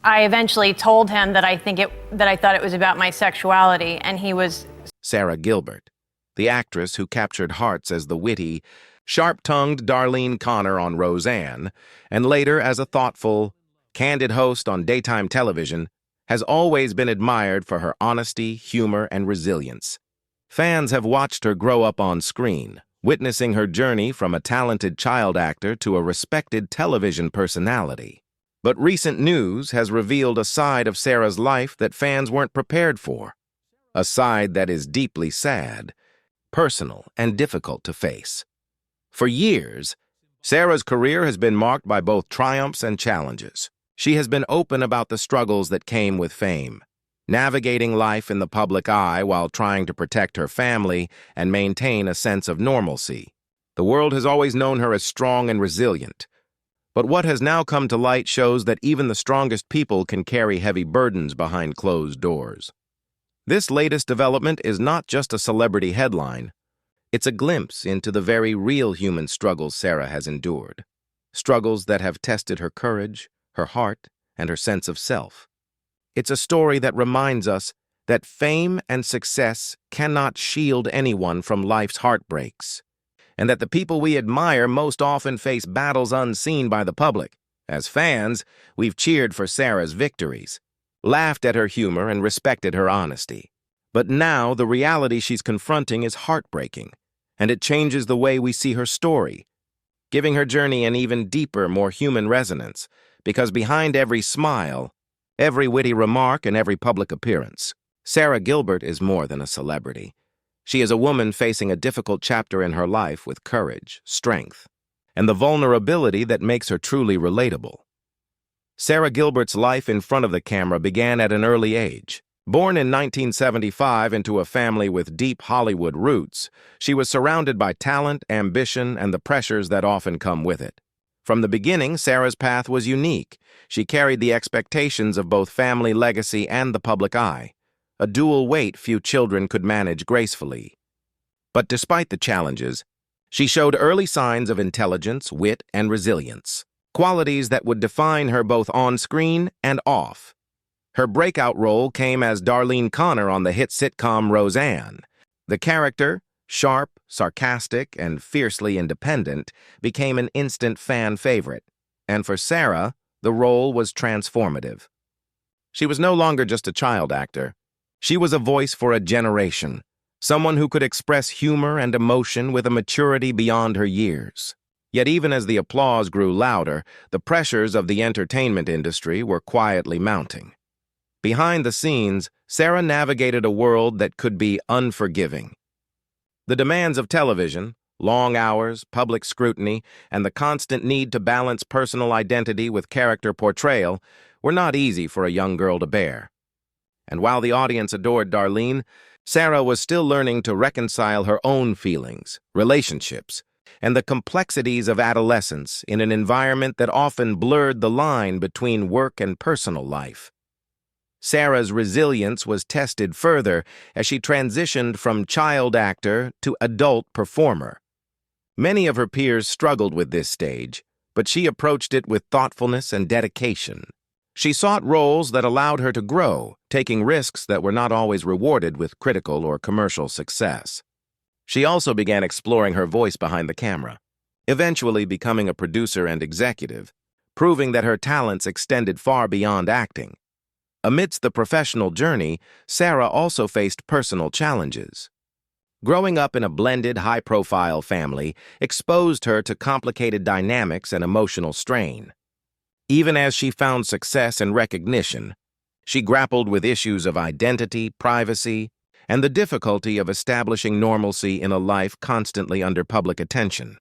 I eventually told him that I thought it was about my sexuality, and he was. Sara Gilbert, the actress who captured hearts as the witty, sharp-tongued Darlene Connor on Roseanne, and later as a thoughtful, candid host on daytime television, has always been admired for her honesty, humor, and resilience. Fans have watched her grow up on screen, witnessing her journey from a talented child actor to a respected television personality. But recent news has revealed a side of Sara's life that fans weren't prepared for. A side that is deeply sad, personal, and difficult to face. For years, Sara's career has been marked by both triumphs and challenges. She has been open about the struggles that came with fame, navigating life in the public eye while trying to protect her family and maintain a sense of normalcy. The world has always known her as strong and resilient. But what has now come to light shows that even the strongest people can carry heavy burdens behind closed doors. This latest development is not just a celebrity headline. It's a glimpse into the very real human struggles Sara has endured. Struggles that have tested her courage, her heart, and her sense of self. It's a story that reminds us that fame and success cannot shield anyone from life's heartbreaks, and that the people we admire most often face battles unseen by the public. As fans, we've cheered for Sara's victories, laughed at her humor, and respected her honesty. But now the reality she's confronting is heartbreaking, and it changes the way we see her story, giving her journey an even deeper, more human resonance, because behind every smile, every witty remark, and every public appearance, Sara Gilbert is more than a celebrity. She is a woman facing a difficult chapter in her life with courage, strength, and the vulnerability that makes her truly relatable. Sara Gilbert's life in front of the camera began at an early age. Born in 1975 into a family with deep Hollywood roots, she was surrounded by talent, ambition, and the pressures that often come with it. From the beginning, Sara's path was unique. She carried the expectations of both family legacy and the public eye, a dual weight few children could manage gracefully. But despite the challenges, she showed early signs of intelligence, wit, and resilience, qualities that would define her both on screen and off. Her breakout role came as Darlene Connor on the hit sitcom Roseanne. The character, sharp, sarcastic, and fiercely independent, became an instant fan favorite, and for Sara, the role was transformative. She was no longer just a child actor. She was a voice for a generation, someone who could express humor and emotion with a maturity beyond her years. Yet even as the applause grew louder, the pressures of the entertainment industry were quietly mounting. Behind the scenes, Sara navigated a world that could be unforgiving. The demands of television, long hours, public scrutiny, and the constant need to balance personal identity with character portrayal were not easy for a young girl to bear. And while the audience adored Darlene, Sara was still learning to reconcile her own feelings, relationships, and the complexities of adolescence in an environment that often blurred the line between work and personal life. Sara's resilience was tested further as she transitioned from child actor to adult performer. Many of her peers struggled with this stage, but she approached it with thoughtfulness and dedication. She sought roles that allowed her to grow, taking risks that were not always rewarded with critical or commercial success. She also began exploring her voice behind the camera, eventually becoming a producer and executive, proving that her talents extended far beyond acting. Amidst the professional journey, Sara also faced personal challenges. Growing up in a blended, high-profile family exposed her to complicated dynamics and emotional strain. Even as she found success and recognition, she grappled with issues of identity, privacy, and the difficulty of establishing normalcy in a life constantly under public attention.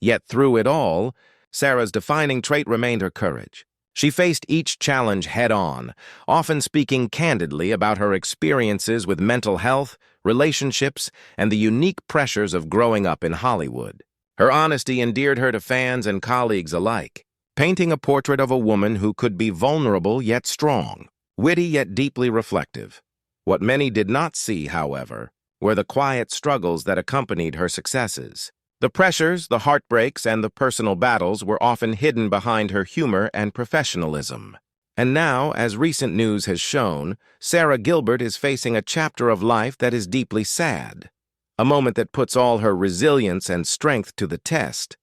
Yet through it all, Sara's defining trait remained her courage. She faced each challenge head-on, often speaking candidly about her experiences with mental health, relationships, and the unique pressures of growing up in Hollywood. Her honesty endeared her to fans and colleagues alike, painting a portrait of a woman who could be vulnerable yet strong, witty yet deeply reflective. What many did not see, however, were the quiet struggles that accompanied her successes. The pressures, the heartbreaks, and the personal battles were often hidden behind her humor and professionalism. And now, as recent news has shown, Sara Gilbert is facing a chapter of life that is deeply sad, a moment that puts all her resilience and strength to the test,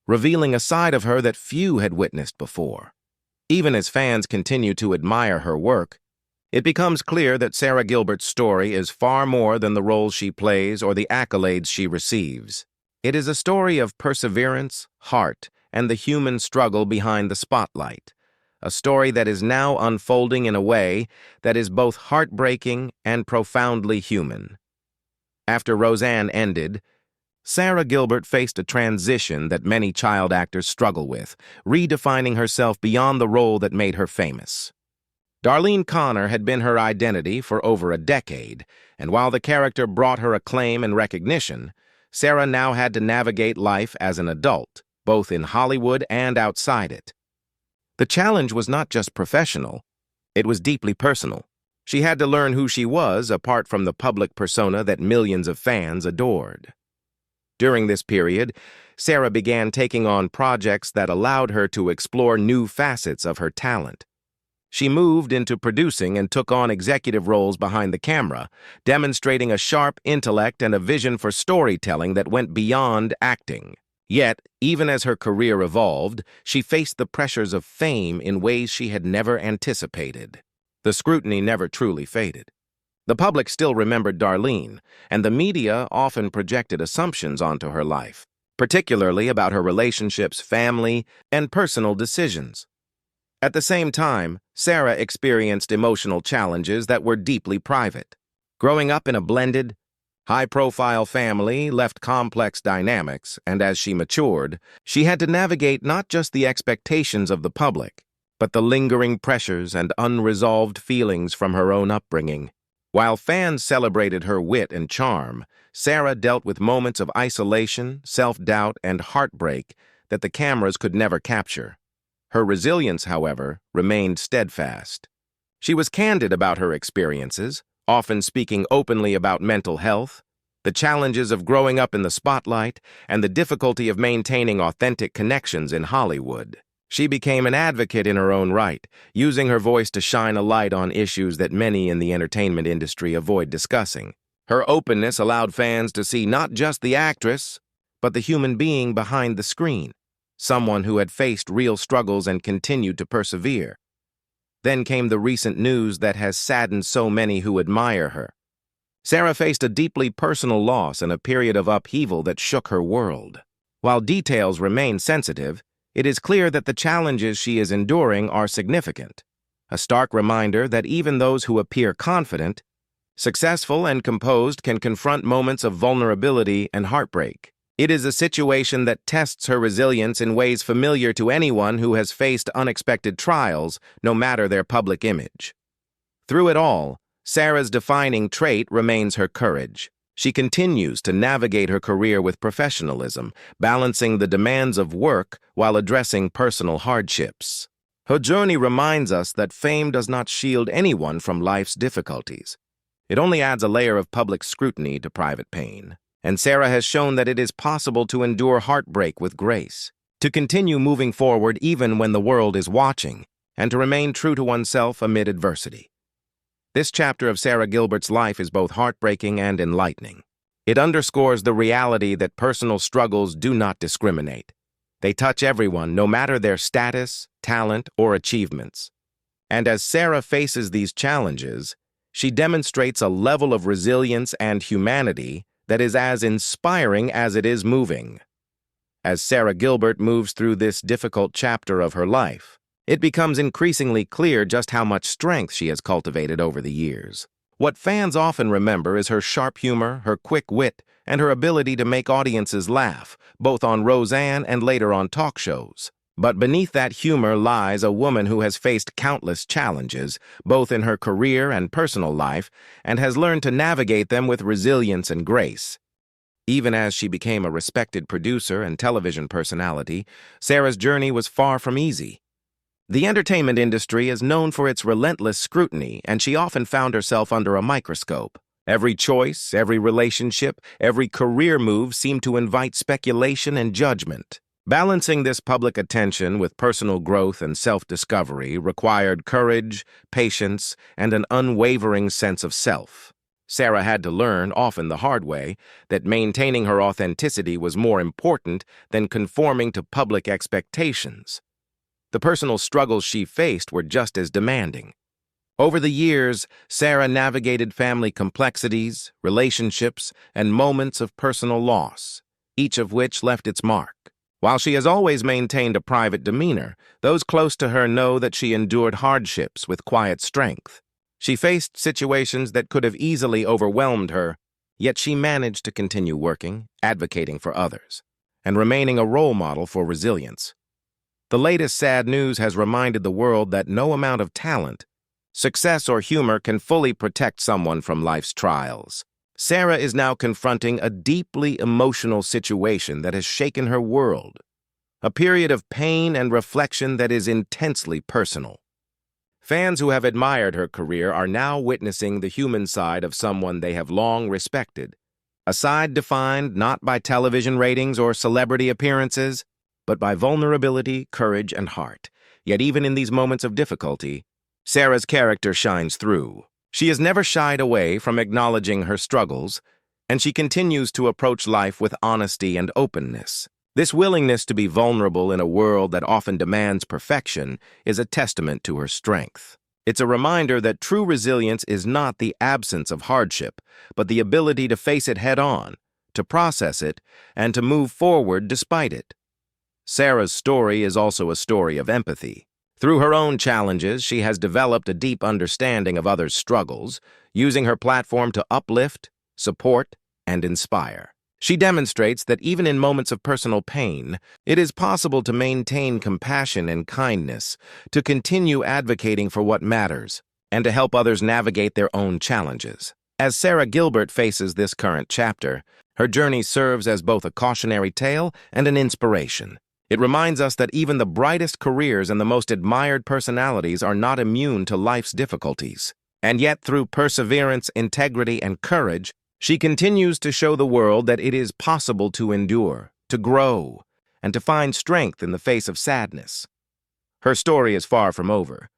revealing a side of her that few had witnessed before. Even as fans continue to admire her work, it becomes clear that Sara Gilbert's story is far more than the roles she plays or the accolades she receives. It is a story of perseverance, heart, and the human struggle behind the spotlight, a story that is now unfolding in a way that is both heartbreaking and profoundly human. After Roseanne ended, Sara Gilbert faced a transition that many child actors struggle with, redefining herself beyond the role that made her famous. Darlene Connor had been her identity for over a decade, and while the character brought her acclaim and recognition, Sara now had to navigate life as an adult, both in Hollywood and outside it. The challenge was not just professional, it was deeply personal. She had to learn who she was apart from the public persona that millions of fans adored. During this period, Sara began taking on projects that allowed her to explore new facets of her talent. She moved into producing and took on executive roles behind the camera, demonstrating a sharp intellect and a vision for storytelling that went beyond acting. Yet, even as her career evolved, she faced the pressures of fame in ways she had never anticipated. The scrutiny never truly faded. The public still remembered Darlene, and the media often projected assumptions onto her life, particularly about her relationships, family, and personal decisions. At the same time, Sara experienced emotional challenges that were deeply private. Growing up in a blended, high-profile family left complex dynamics, and as she matured, she had to navigate not just the expectations of the public, but the lingering pressures and unresolved feelings from her own upbringing. While fans celebrated her wit and charm, Sara dealt with moments of isolation, self-doubt, and heartbreak that the cameras could never capture. Her resilience, however, remained steadfast. She was candid about her experiences, often speaking openly about mental health, the challenges of growing up in the spotlight, and the difficulty of maintaining authentic connections in Hollywood. She became an advocate in her own right, using her voice to shine a light on issues that many in the entertainment industry avoid discussing. Her openness allowed fans to see not just the actress, but the human being behind the screen, someone who had faced real struggles and continued to persevere. Then came the recent news that has saddened so many who admire her. Sara faced a deeply personal loss and a period of upheaval that shook her world. While details remain sensitive, it is clear that the challenges she is enduring are significant, a stark reminder that even those who appear confident, successful, and composed can confront moments of vulnerability and heartbreak. It is a situation that tests her resilience in ways familiar to anyone who has faced unexpected trials, no matter their public image. Through it all, Sara's defining trait remains her courage. She continues to navigate her career with professionalism, balancing the demands of work while addressing personal hardships. Her journey reminds us that fame does not shield anyone from life's difficulties. It only adds a layer of public scrutiny to private pain. And Sara has shown that it is possible to endure heartbreak with grace, to continue moving forward even when the world is watching, and to remain true to oneself amid adversity. This chapter of Sara Gilbert's life is both heartbreaking and enlightening. It underscores the reality that personal struggles do not discriminate. They touch everyone, no matter their status, talent, or achievements. And as Sara faces these challenges, she demonstrates a level of resilience and humanity that is as inspiring as it is moving. As Sara Gilbert moves through this difficult chapter of her life, it becomes increasingly clear just how much strength she has cultivated over the years. What fans often remember is her sharp humor, her quick wit, and her ability to make audiences laugh, both on Roseanne and later on talk shows. But beneath that humor lies a woman who has faced countless challenges, both in her career and personal life, and has learned to navigate them with resilience and grace. Even as she became a respected producer and television personality, Sara's journey was far from easy. The entertainment industry is known for its relentless scrutiny, and she often found herself under a microscope. Every choice, every relationship, every career move seemed to invite speculation and judgment. Balancing this public attention with personal growth and self-discovery required courage, patience, and an unwavering sense of self. Sara had to learn, often the hard way, that maintaining her authenticity was more important than conforming to public expectations. The personal struggles she faced were just as demanding. Over the years, Sara navigated family complexities, relationships, and moments of personal loss, each of which left its mark. While she has always maintained a private demeanor, those close to her know that she endured hardships with quiet strength. She faced situations that could have easily overwhelmed her, yet she managed to continue working, advocating for others, and remaining a role model for resilience. The latest sad news has reminded the world that no amount of talent, success, or humor can fully protect someone from life's trials. Sara is now confronting a deeply emotional situation that has shaken her world, a period of pain and reflection that is intensely personal. Fans who have admired her career are now witnessing the human side of someone they have long respected, a side defined not by television ratings or celebrity appearances, but by vulnerability, courage, and heart. Yet even in these moments of difficulty, Sara's character shines through. She has never shied away from acknowledging her struggles, and she continues to approach life with honesty and openness. This willingness to be vulnerable in a world that often demands perfection is a testament to her strength. It's a reminder that true resilience is not the absence of hardship, but the ability to face it head-on, to process it, and to move forward despite it. Sara's story is also a story of empathy. Through her own challenges, she has developed a deep understanding of others' struggles, using her platform to uplift, support, and inspire. She demonstrates that even in moments of personal pain, it is possible to maintain compassion and kindness, to continue advocating for what matters, and to help others navigate their own challenges. As Sara Gilbert faces this current chapter, her journey serves as both a cautionary tale and an inspiration. It reminds us that even the brightest careers and the most admired personalities are not immune to life's difficulties. And yet, through perseverance, integrity, and courage, she continues to show the world that it is possible to endure, to grow, and to find strength in the face of sadness. Her story is far from over,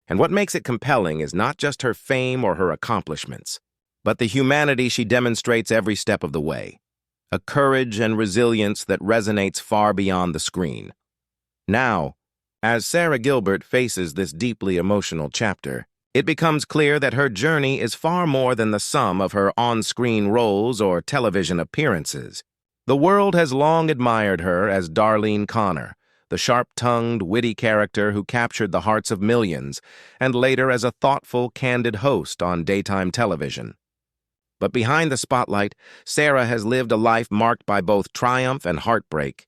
and what makes it compelling is not just her fame or her accomplishments, but the humanity she demonstrates every step of the way. A courage and resilience that resonates far beyond the screen. Now, as Sara Gilbert faces this deeply emotional chapter, it becomes clear that her journey is far more than the sum of her on-screen roles or television appearances. The world has long admired her as Darlene Connor, the sharp-tongued, witty character who captured the hearts of millions, and later as a thoughtful, candid host on daytime television. But behind the spotlight, Sara has lived a life marked by both triumph and heartbreak,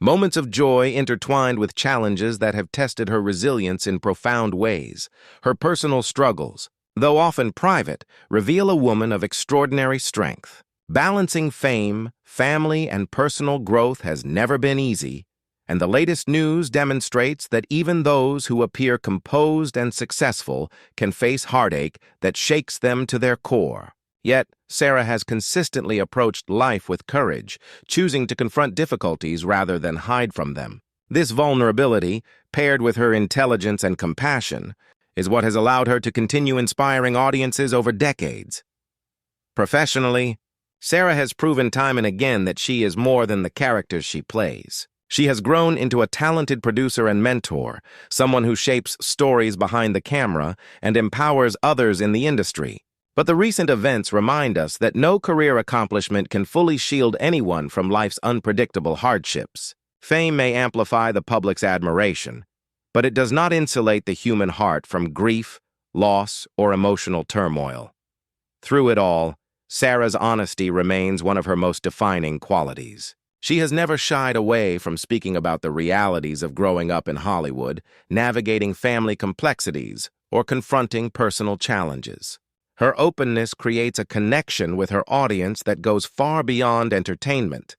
moments of joy intertwined with challenges that have tested her resilience in profound ways. Her personal struggles, though often private, reveal a woman of extraordinary strength. Balancing fame, family, and personal growth has never been easy, and the latest news demonstrates that even those who appear composed and successful can face heartache that shakes them to their core. Yet, Sara has consistently approached life with courage, choosing to confront difficulties rather than hide from them. This vulnerability, paired with her intelligence and compassion, is what has allowed her to continue inspiring audiences over decades. Professionally, Sara has proven time and again that she is more than the characters she plays. She has grown into a talented producer and mentor, someone who shapes stories behind the camera and empowers others in the industry. But the recent events remind us that no career accomplishment can fully shield anyone from life's unpredictable hardships. Fame may amplify the public's admiration, but it does not insulate the human heart from grief, loss, or emotional turmoil. Through it all, Sara's honesty remains one of her most defining qualities. She has never shied away from speaking about the realities of growing up in Hollywood, navigating family complexities, or confronting personal challenges. Her openness creates a connection with her audience that goes far beyond entertainment.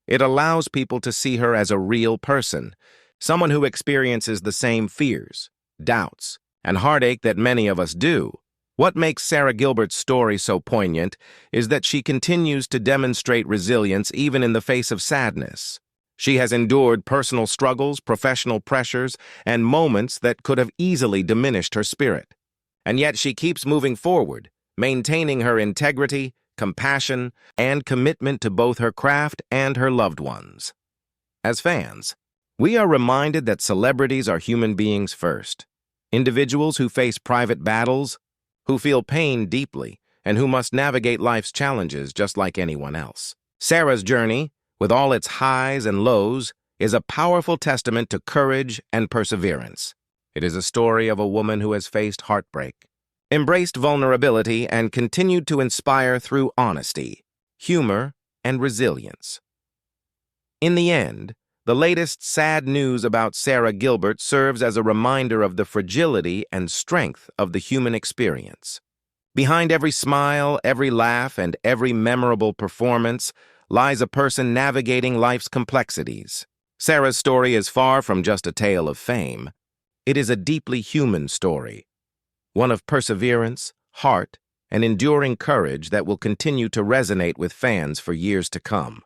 It allows people to see her as a real person, someone who experiences the same fears, doubts, and heartache that many of us do. What makes Sara Gilbert's story so poignant is that she continues to demonstrate resilience even in the face of sadness. She has endured personal struggles, professional pressures, and moments that could have easily diminished her spirit. And yet she keeps moving forward, maintaining her integrity, compassion, and commitment to both her craft and her loved ones. As fans, we are reminded that celebrities are human beings first, individuals who face private battles, who feel pain deeply, and who must navigate life's challenges just like anyone else. Sara's journey, with all its highs and lows, is a powerful testament to courage and perseverance. It is a story of a woman who has faced heartbreak, embraced vulnerability, and continued to inspire through honesty, humor, and resilience. In the end, the latest sad news about Sara Gilbert serves as a reminder of the fragility and strength of the human experience. Behind every smile, every laugh, and every memorable performance lies a person navigating life's complexities. Sara's story is far from just a tale of fame. It is a deeply human story, one of perseverance, heart, and enduring courage that will continue to resonate with fans for years to come.